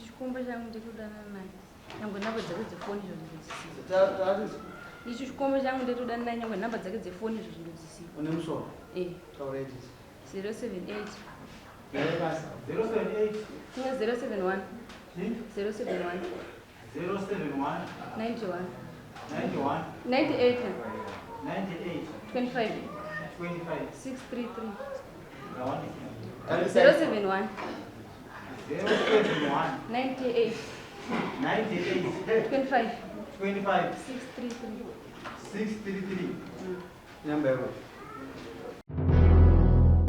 chikomba changu ndetodana naye nyangwe nhamba dzake dzefoni izvo ichi chikomba changu ndetodana naye nyangwe nhamba dzake dzefoni izvo zvindodzisiwa une musoro 078 078 071 91 98 25 25 633 071 98 25 25 633 number.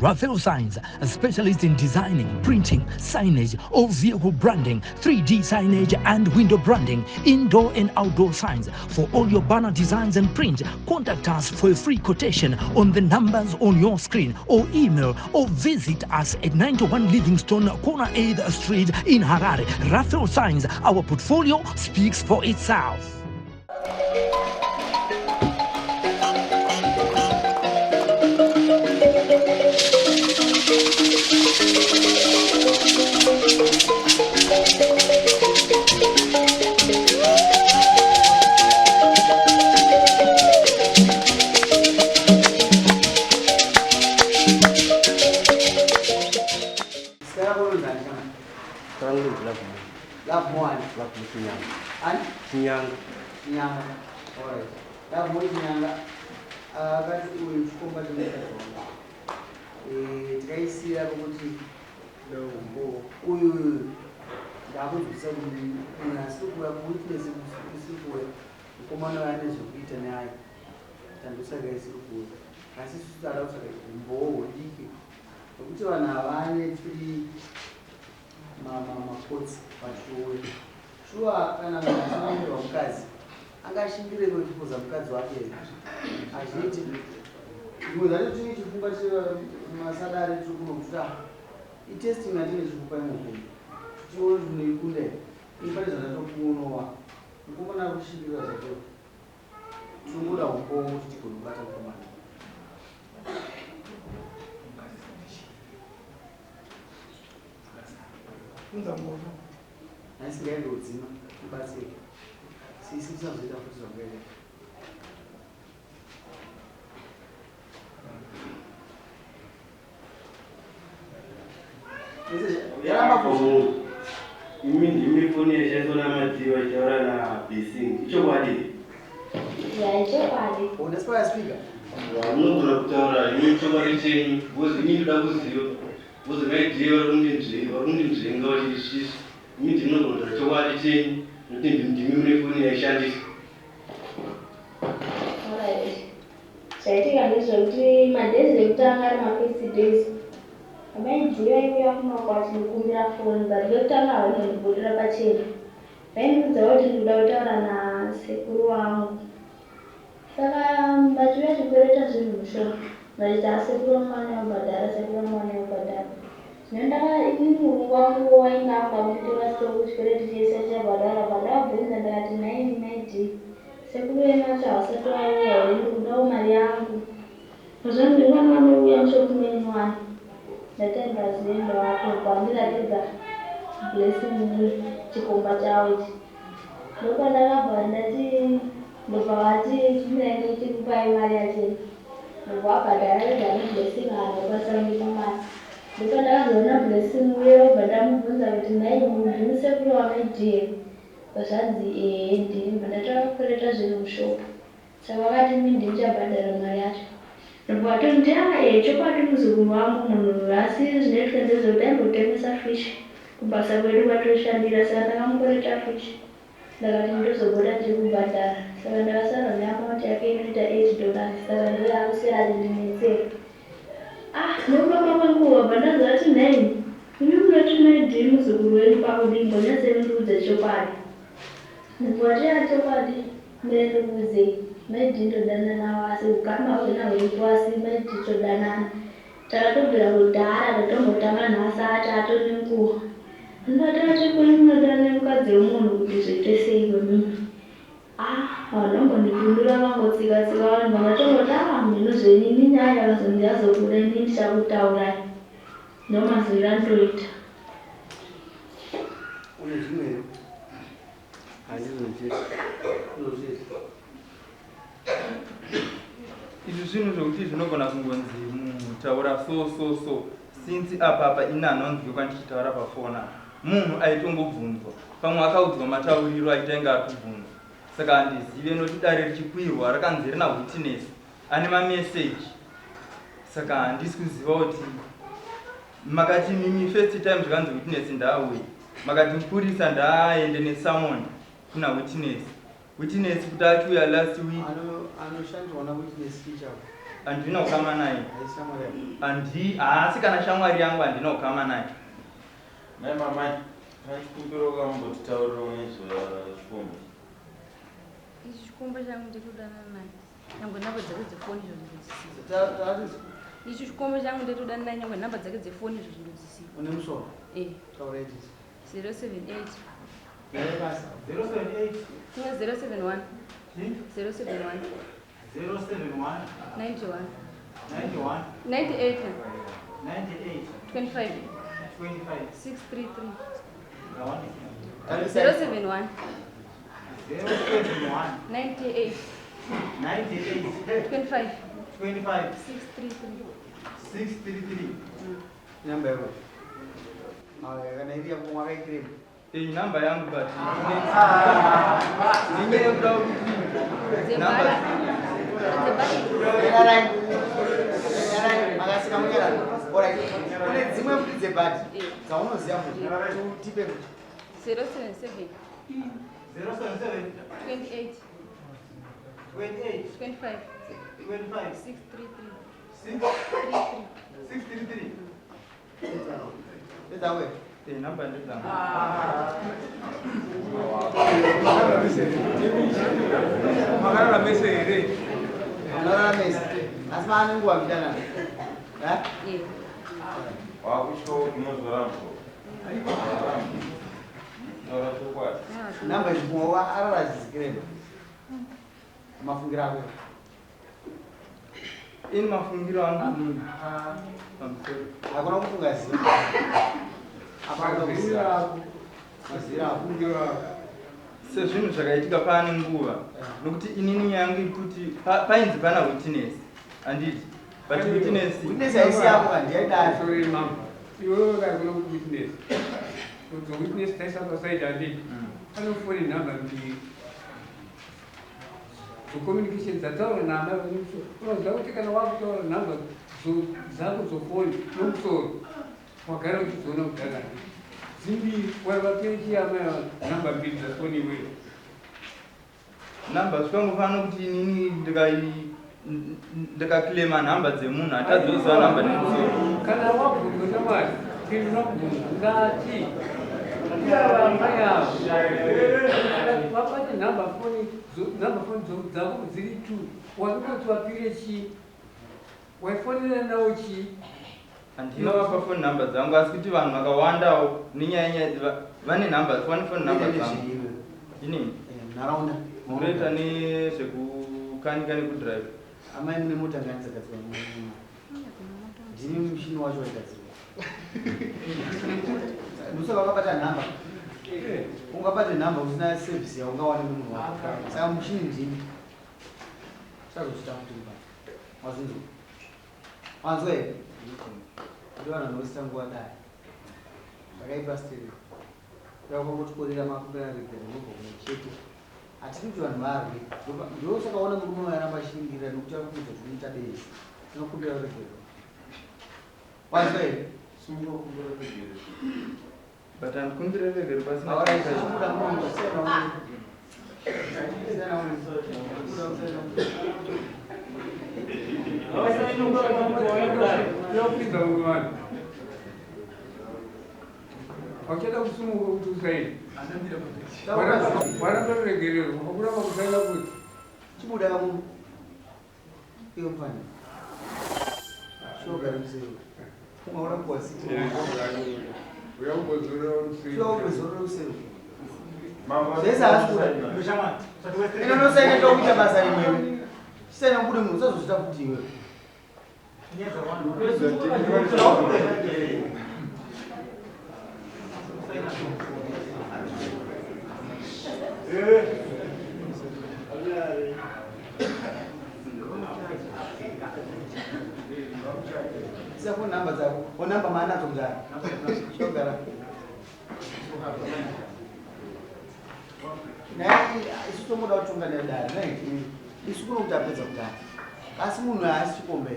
Raphael Signs, a specialist in designing, printing, signage, all vehicle branding, 3D signage and window branding, indoor and outdoor signs. For all your banner designs and print, contact us for a free quotation on the numbers on your screen, or email or visit us at 91 Livingstone, Corner 8th Street in Harare. Raphael Signs, our portfolio speaks for itself. Love one. Love Sinyanga. And? Sinyanga. Sinyanga. Alright. Love one Sinyanga. Kati uyu chikomba chinoita tikaisira kuti uyu ndakudzisa kuti asi kuya kuwitness kusikuwe mukomana vane zvekuita naye tandosaka isiri kuya asi susada kusaka umbowo diki nokuti vanhu havane tiri makotsi pachiwe shuwa kana munhu achinyengerwa mukadzi angashingireko chipoza mukadzi wake azviti zvimwe zvacho tine chifunga chemasadare tikunokuta itesting atine chikupa imwe tione zvinoikunda ipane zvandatokuonowa mukomana kushingirira zvacho tinongoda ukowo kuti tigonobata mukomana naisingaendodzima ibatsike sisi tisazoita futi zvangaita Imi foni yeshaisona matiwa chaura na Blessing. Ichokwadi? Ya, ichokwadi. Unasipa speaker? Munogona kutaura imi chokwadi chenyu. Bozi imi ndoda kuziva. Bozi ngaidiye varundi nzvenga vachisvisa. Imi ndinogona kutaura chokwadi chenyu. Nokuti ndimi mune foni yaishandisa. Alright. Chaitika ndezvekuti madhezi ekutanga ari mafirst days. Amaidziva iuya kumakwati nekumbira foni but lekutanga havanondibudira pachena. Vaindibvunza kuti ndinoda kutaura nasekuru wangu. Saka vachiuya chikwereta zvinhu musho. Vachita sekuru wangu anobhadhara, sekuru wangu anobhadhara. Zvino inini mulungu wangu wainga akamutira sitoku chikwereti chese chabhadhara ndakabvunza ndakati naidi sekuru wenu wacho havasati vauya here ndikudawo mari yangu. Zvandingana vanouya mushokumeni wani. Ndatengazienda wako kwandiratidza Blessing chikomba chawo ichi. Ndopandakabva ndati ndobva vati chinaenge chikupai mari yacheni. Ndobva wabhadhara rega neBlessing haanobasangisa mari. Ndopandakazoona Blessing uye wobva ndamubvunza kuti nai ndimi sekuru wamaidhiye. Zvanzi ndini ndatanga kukwereta zvinhu mushopu. Saka vakati imi ndini chabhadhara mari yacho. Ndobvatonti chokwadi muzukuru wangu munhu asi zvinoitwa ndezvekuti aimbotengesa fish kubasa kwedu kwatoshandira saka ndakamukwereta fish ndakati ndozobuda ndiri kubhadhara saka ndakasarwa neakaunti yake inoita $8 saka ndoyakusira ati ndinetsere nekuamba kwangu wabva ndaziva kuti nhai imi munoti maidhii muzukuru wenyu pakudii mbonyatsendiudze chokwadi ndikati chokwadi ndendikuudzei maidhii ndodana nawo asi ukama hwena hweiko asi maidhii todanana takatobvira kudhara ndatombotanga nhasi ati atone nguva ndingatati kuni munodana mukadzi wemunhu kuti zviite sei kwemimi vanongondipindura vangotsika-tsika vanhu vangatongoti mhino zvenini nyaya kazonzi yazobuda ini ndichakutaurai ndomazvira ndoita Une zvimwe handizozvese unozvese. izvi zvinhu zvokuti zvinogona kungonzi mutaura so since apa inanonzwi kwandichitaura pafona munhu aitongobvunzwa pamwe akaudzwa matauriro aitanga atibvunzwa saka handizive noti dare richikwirwa rakanzi rina witness ane mameseji saka handisi kuziva kuti makati mimi first time zvakanzi witness ndaauya makati mupurisa ndaaende nesamon kuna witness kuti achiuya last week anoshandiswa witness ichavo handina kukama naye haishamwari haasi kana shamwari yangu handina kukama naye mai mamai achikumbira kwambotitaurirawo nezvechikombo ichi chikombo changu ndetodana naye nyangwe nhamba dzake dzefoni izvo zvindodzisiwa ichi chikombo changu ndetodana naye nyangwe nhamba dzake dzefoni izvo zvindodzisiwa une musoro tauraitisi 078 078 071 071 071 91 91 98 98 25 25 633 071 071 98 98 25 25 633 namba yako kana iri yako mwakaikirema namba yangu but ninyeye kuda namba makasika munyara kune dzimwe futi dzebhati dzaunoziva kuti tipe 077 077 28 28 25 25 633 ndedzawe namba ndedzangu makarara mese here makarara mese asi maane nguva kudanana wakushowo unozorambo taura chokwadi namba ichimwa araradzizikirema mafungiro ako ini mafungiro angu pamusoro hakuna kufunga ziva sezvinhu zvakaitika paane nguva nokuti inini yangu ikuti painzi pana witness handiti but witness haisi yako handiyaidai iwewe kakuna kuti witness kuti witness taisapasaidi handiti anofoni nhamba mbiri communication dzataura nhamba nemusoro unoziva kuti kana wakutaura nhamba dzako dzofoni nomusoro wagara uchizoona kudhara zimbiri waivapeechiyama nhamba mbiri dzafoni iweyo nhamba zvikangofana kuti inini ndikaclaima nhamba dzemunhu hatadziziva nhamba nemusoro kana wabvunzwa namwari ndinokubvunza ngati iyavamba yavo vabate nhamba foni dzavo dziri 2 wazokoti wapire chii waifonera nawo chii handinovapa foni nhamba dzangu asi kuti vanhu vakawandawo nenyaya vane nhamba vanefoni nhamba dzangu inini nharaunda unoita nezvekukanika nekudrive amai mune mota nganizagadzirwa ndini mushini wacho waigadzirwa ndosa vakabata nhamba ungabate nhamba usina sevhisi yaungawana nemunhu wako saka mushini ndini chazochita kutimba wazvinzwa wanzwa here ndivanhu vanosita nguva dai zvakaipa stereo yakangotikorera makupenaregera nobva kuno chete hatiti kuti vanhu varwe ndosakaona murume vairamba ashingirira nokuti akuita tinoita bezi tinokumbira regero wanzwa here but handikumbire regero pasina auraitachimuda munhu yapinza muvana wachada kusumuka kuti usaini warandoregererwa wakuramba kusaina kuti chibuda kamunhu iwe mufani shogara musero uyambozorera shogara musero zvese asikuda inonosaina tokuita basa rimwewe chisaina kubude munhu usazozvita kuti iwe Siapa nambah jauh? Oh nambah mana tuh jar? Saudara. Nah, itu tuh mau cuma dari dari, nah itu pun udah betul kan? Kasih muna, cukup.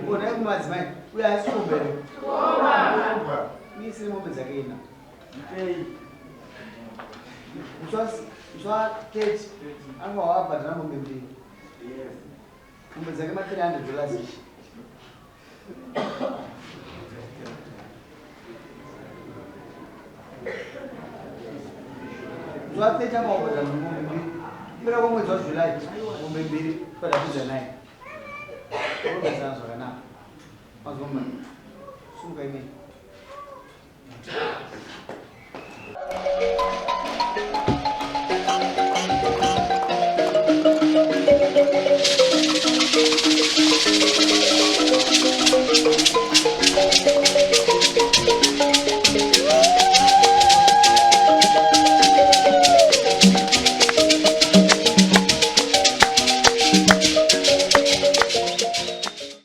Bona yang mas main, udah cukup. Ini sih mau berjaga Uswa cage, aku apa dalam membeli. Berjaga macam mana jelas. Uswa cage mau dalam membeli. Berapa mau jual Julai? Membeli pada bulan naik. Kalau biasa soalnya, pas momen, suka ini.